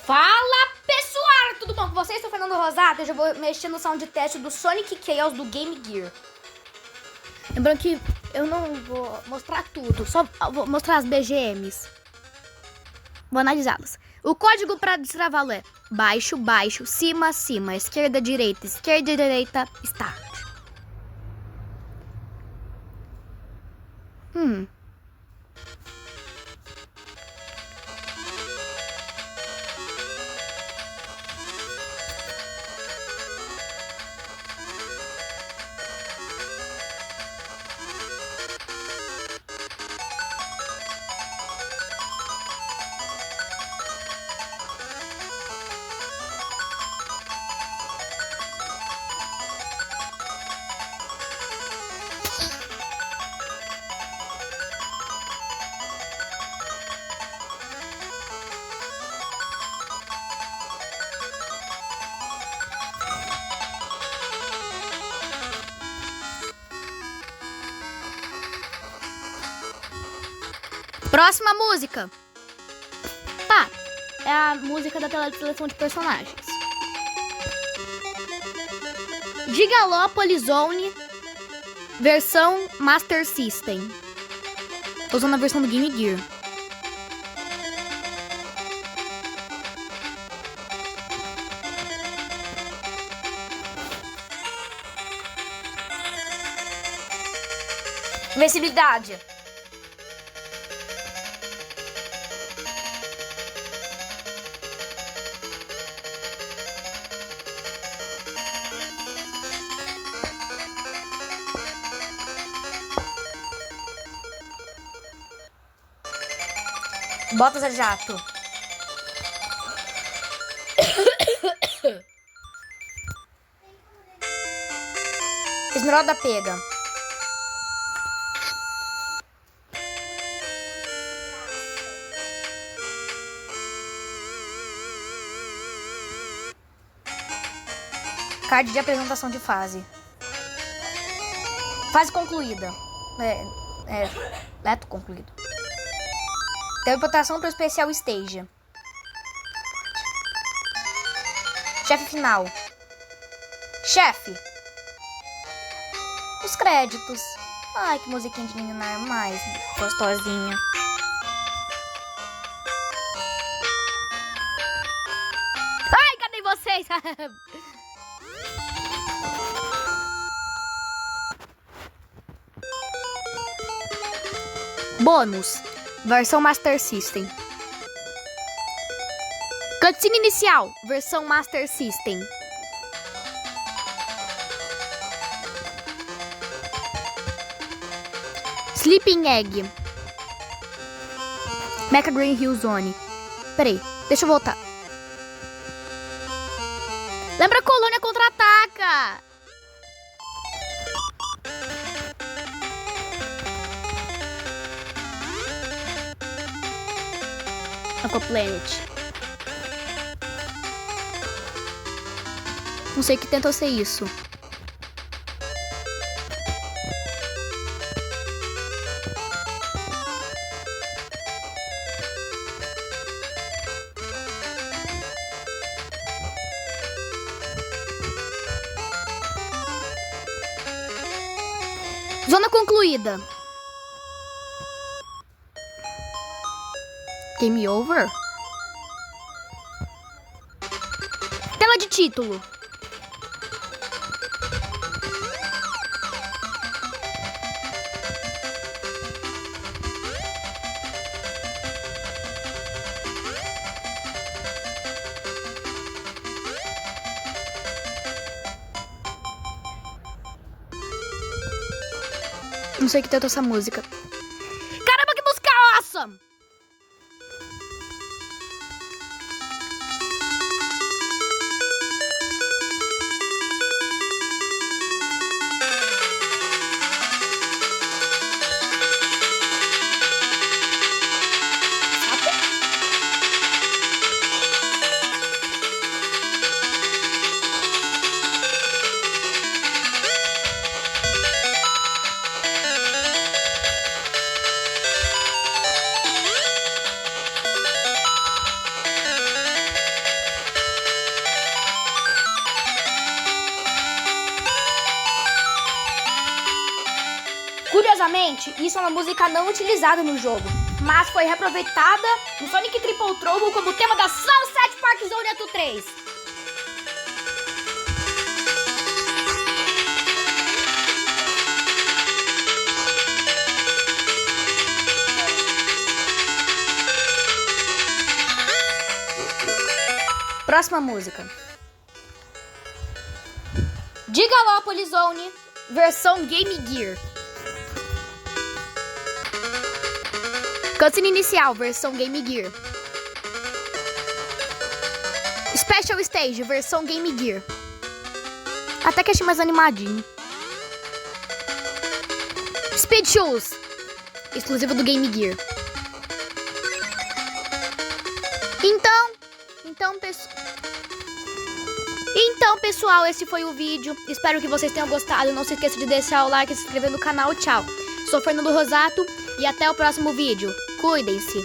Fala pessoal, tudo bom com vocês? Sou o Fernando Rosato. Eu já vou mexer no sound test do Sonic Chaos do Game Gear. Lembrando que eu não vou mostrar tudo, só vou mostrar as BGMs. Vou analisá-las. O código para destravá-lo é baixo, baixo, cima, cima, esquerda, direita, start. Próxima música. Tá, é a música da tela de seleção de personagens. Gigalopolis Zone, versão Master System. Tô usando a versão do Game Gear. Invencibilidade. Botas a jato. Esmeralda pega. Card de apresentação de fase. Fase concluída. Leto concluído. Teleportação para o especial stage. Chefe final. Chefe. Os créditos. Ai, que musiquinha de ninar mais gostosinha. Ai, cadê vocês? Bônus. Versão Master System. Cutscene inicial. Versão Master System. Sleeping Egg. Mecha Green Hill Zone. Peraí, deixa eu voltar. Lembra a colônia contra-ataca? Planet. Não sei o que tentou ser isso. Zona concluída. Game over? Tela de título. Não sei o que tentou essa música. Caramba, que música awesome! Curiosamente, isso é uma música não utilizada no jogo, mas foi reaproveitada no Sonic Triple Trouble como tema da Sunset Park Zone Ato 3. Próxima música. Digalopolis Zone, versão Game Gear. Cutscene inicial, versão Game Gear. Special Stage, versão Game Gear. Até que achei mais animadinho. Speed Shoes, exclusivo do Game Gear. Então, pessoal, esse foi o vídeo. Espero que vocês tenham gostado. Não se esqueça de deixar o like e se inscrever no canal. Tchau. Sou Fernando Rosato e até o próximo vídeo. Cuidem-se.